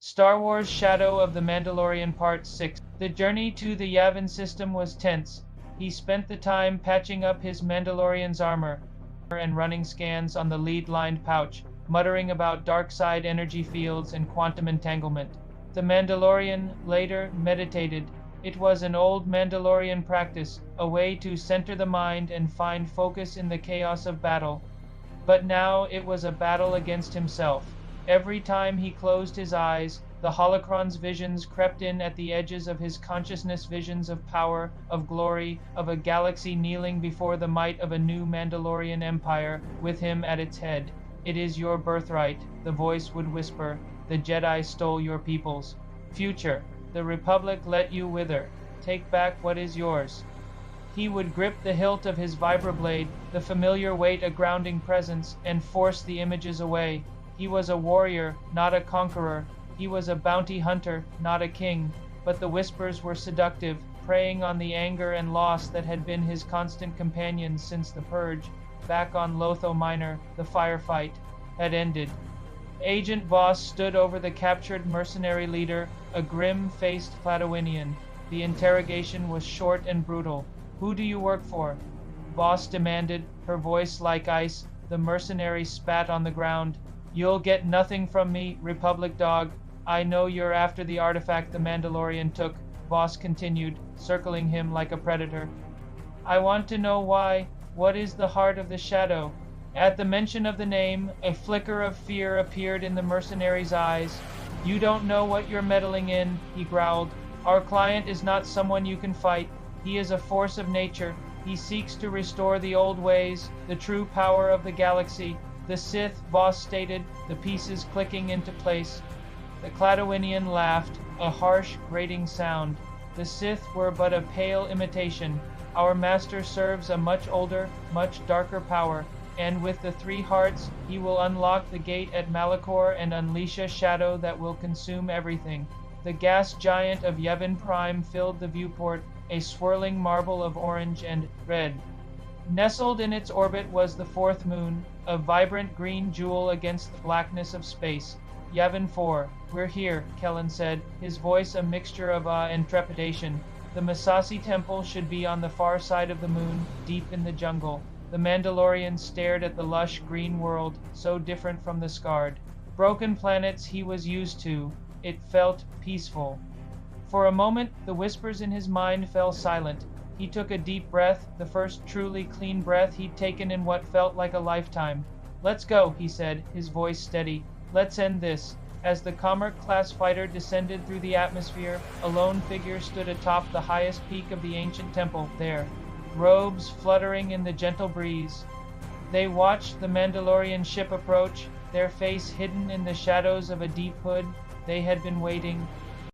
Star Wars Shadow of the Mandalorian Part 6. The journey to the Yavin system was tense. He spent the time patching up his Mandalorian's armor and running scans on the lead-lined pouch, muttering about dark side energy fields and quantum entanglement. The Mandalorian later meditated. It was an old Mandalorian practice, a way to center the mind and find focus in the chaos of battle. But now it was a battle against himself. Every time he closed his eyes, the holocron's visions crept in at the edges of his consciousness, visions of power, of glory, of a galaxy kneeling before the might of a new Mandalorian empire, with him at its head. "It is your birthright," the voice would whisper. "The Jedi stole your peoples. Future, the Republic let you wither. Take back what is yours." He would grip the hilt of his vibroblade, the familiar weight a grounding presence, and force the images away. He was a warrior, not a conqueror. He was a bounty hunter, not a king. But the whispers were seductive, preying on the anger and loss that had been his constant companions since the Purge. Back on Lotho Minor, the firefight had ended. Agent Voss stood over the captured mercenary leader, a grim-faced Cladowinian. The interrogation was short and brutal. "Who do you work for?" Voss demanded, her voice like ice. The mercenary spat on the ground. "You'll get nothing from me, Republic dog. I know you're after the artifact the Mandalorian took," Voss continued, circling him like a predator. "I want to know why. What is the heart of the shadow?" At the mention of the name, a flicker of fear appeared in the mercenary's eyes. "You don't know what you're meddling in," he growled. "Our client is not someone you can fight. He is a force of nature. He seeks to restore the old ways, the true power of the galaxy." "The Sith," Voss stated, the pieces clicking into place. The Cladowinian laughed, a harsh, grating sound. "The Sith were but a pale imitation. Our master serves a much older, much darker power, and with the three hearts, he will unlock the gate at Malachor and unleash a shadow that will consume everything." The gas giant of Yavin Prime filled the viewport, a swirling marble of orange and red. Nestled in its orbit was the fourth moon, a vibrant green jewel against the blackness of space. "Yavin 4, we're here," Kellen said, his voice a mixture of awe and trepidation. "The Masasi temple should be on the far side of the moon, deep in the jungle." The Mandalorian stared at the lush green world, so different from the scarred, broken planets he was used to. It felt peaceful. For a moment, the whispers in his mind fell silent. He took a deep breath, the first truly clean breath he'd taken in what felt like a lifetime. "Let's go," he said, his voice steady. "Let's end this." As the Commerce-class fighter descended through the atmosphere, a lone figure stood atop the highest peak of the ancient temple, there, robes fluttering in the gentle breeze. They watched the Mandalorian ship approach, their face hidden in the shadows of a deep hood. They had been waiting,